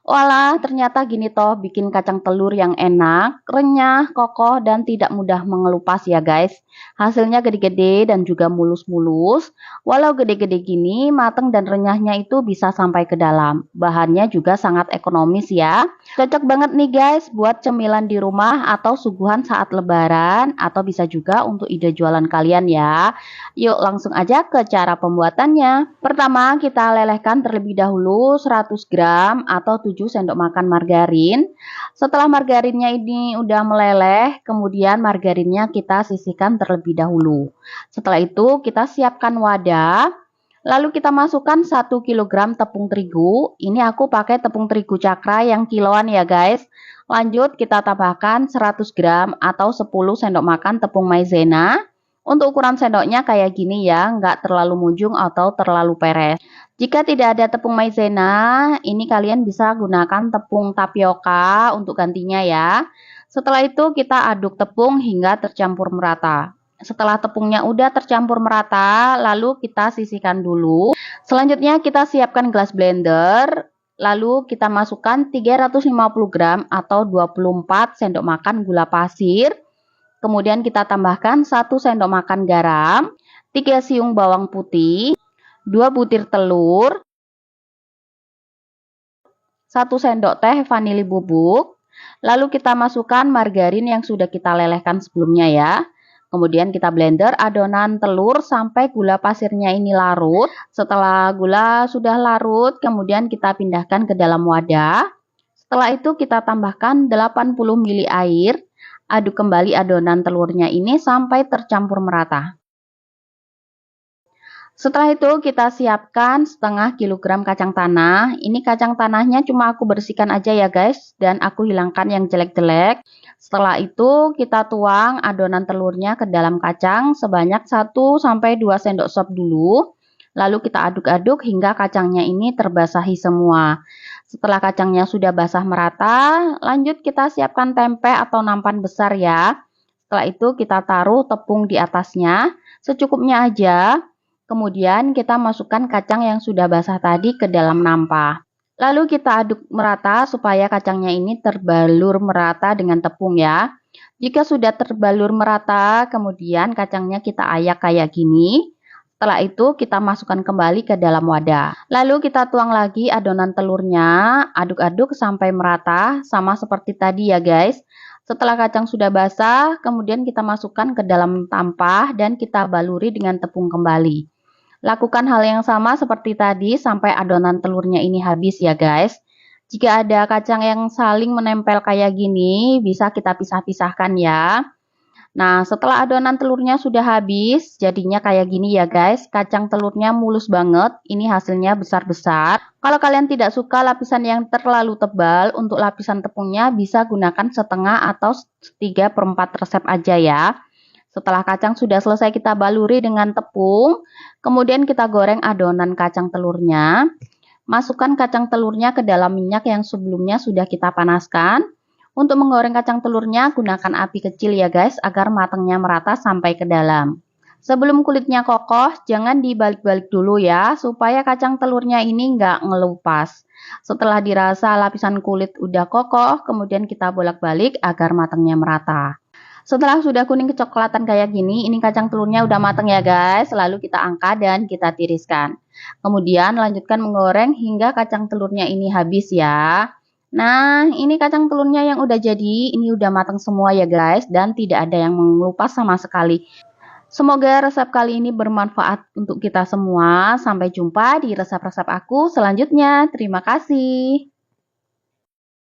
Walah, ternyata gini toh bikin kacang telur yang enak, renyah, kokoh, dan tidak mudah mengelupas ya guys. Hasilnya gede-gede dan juga mulus-mulus. Walau gede-gede gini, mateng dan renyahnya itu bisa sampai ke dalam. Bahannya juga sangat ekonomis ya. Cocok banget nih guys buat cemilan di rumah atau suguhan saat lebaran, atau bisa juga untuk ide jualan kalian ya. Yuk langsung aja ke cara pembuatannya. Pertama, kita lelehkan terlebih dahulu 100 gram atau 7 sendok makan margarin. Setelah margarinnya ini udah meleleh, kemudian margarinnya kita sisihkan terlebih dahulu. Setelah itu kita siapkan wadah. Lalu kita masukkan 1 kilogram tepung terigu. Ini aku pakai tepung terigu cakra yang kiloan ya guys. Lanjut kita tambahkan 100 gram atau 10 sendok makan tepung maizena. Untuk ukuran sendoknya kayak gini ya, nggak terlalu munjung atau terlalu peres. Jika tidak ada tepung maizena, ini kalian bisa gunakan tepung tapioka untuk gantinya ya. Setelah itu kita aduk tepung hingga tercampur merata. Setelah tepungnya udah tercampur merata, lalu kita sisihkan dulu. Selanjutnya kita siapkan gelas blender. Lalu kita masukkan 350 gram atau 24 sendok makan gula pasir. Kemudian kita tambahkan 1 sendok makan garam, 3 siung bawang putih, 2 butir telur, 1 sendok teh vanili bubuk. Lalu kita masukkan margarin yang sudah kita lelehkan sebelumnya ya. Kemudian kita blender adonan telur sampai gula pasirnya ini larut. Setelah gula sudah larut, kemudian kita pindahkan ke dalam wadah. Setelah itu kita tambahkan 80 ml air. Aduk kembali adonan telurnya ini sampai tercampur merata. Setelah itu kita siapkan setengah kilogram kacang tanah. Ini kacang tanahnya cuma aku bersihkan aja ya guys, dan aku hilangkan yang jelek-jelek. Setelah itu kita tuang adonan telurnya ke dalam kacang sebanyak 1-2 sendok sop dulu. Lalu kita aduk-aduk hingga kacangnya ini terbasahi semua. Setelah kacangnya sudah basah merata, lanjut kita siapkan tempe atau nampan besar ya. Setelah itu kita taruh tepung di atasnya, secukupnya aja. Kemudian kita masukkan kacang yang sudah basah tadi ke dalam nampa. Lalu kita aduk merata supaya kacangnya ini terbalur merata dengan tepung ya. Jika sudah terbalur merata, kemudian kacangnya kita ayak kayak gini. Setelah itu kita masukkan kembali ke dalam wadah. Lalu kita tuang lagi adonan telurnya, aduk-aduk sampai merata, sama seperti tadi ya guys. Setelah kacang sudah basah, kemudian kita masukkan ke dalam tampah dan kita baluri dengan tepung kembali. Lakukan hal yang sama seperti tadi sampai adonan telurnya ini habis ya guys. Jika ada kacang yang saling menempel kayak gini, bisa kita pisah-pisahkan ya. Nah, setelah adonan telurnya sudah habis, jadinya kayak gini ya guys. Kacang telurnya mulus banget, ini hasilnya besar-besar. Kalau kalian tidak suka lapisan yang terlalu tebal, untuk lapisan tepungnya bisa gunakan setengah atau 3/4 resep aja ya. Setelah kacang sudah selesai kita baluri dengan tepung, kemudian kita goreng adonan kacang telurnya. Masukkan kacang telurnya ke dalam minyak yang sebelumnya sudah kita panaskan. Untuk menggoreng kacang telurnya, gunakan api kecil ya guys, agar matangnya merata sampai ke dalam. Sebelum kulitnya kokoh, jangan dibalik-balik dulu ya, supaya kacang telurnya ini nggak ngelupas. Setelah dirasa lapisan kulit udah kokoh, kemudian kita bolak-balik agar matangnya merata. Setelah sudah kuning kecoklatan kayak gini, ini kacang telurnya udah matang ya guys, lalu kita angkat dan kita tiriskan. Kemudian lanjutkan menggoreng hingga kacang telurnya ini habis ya. Nah, ini kacang telurnya yang udah jadi, ini udah matang semua ya guys, dan tidak ada yang mengelupas sama sekali. Semoga resep kali ini bermanfaat untuk kita semua. Sampai jumpa di resep-resep aku selanjutnya. Terima kasih.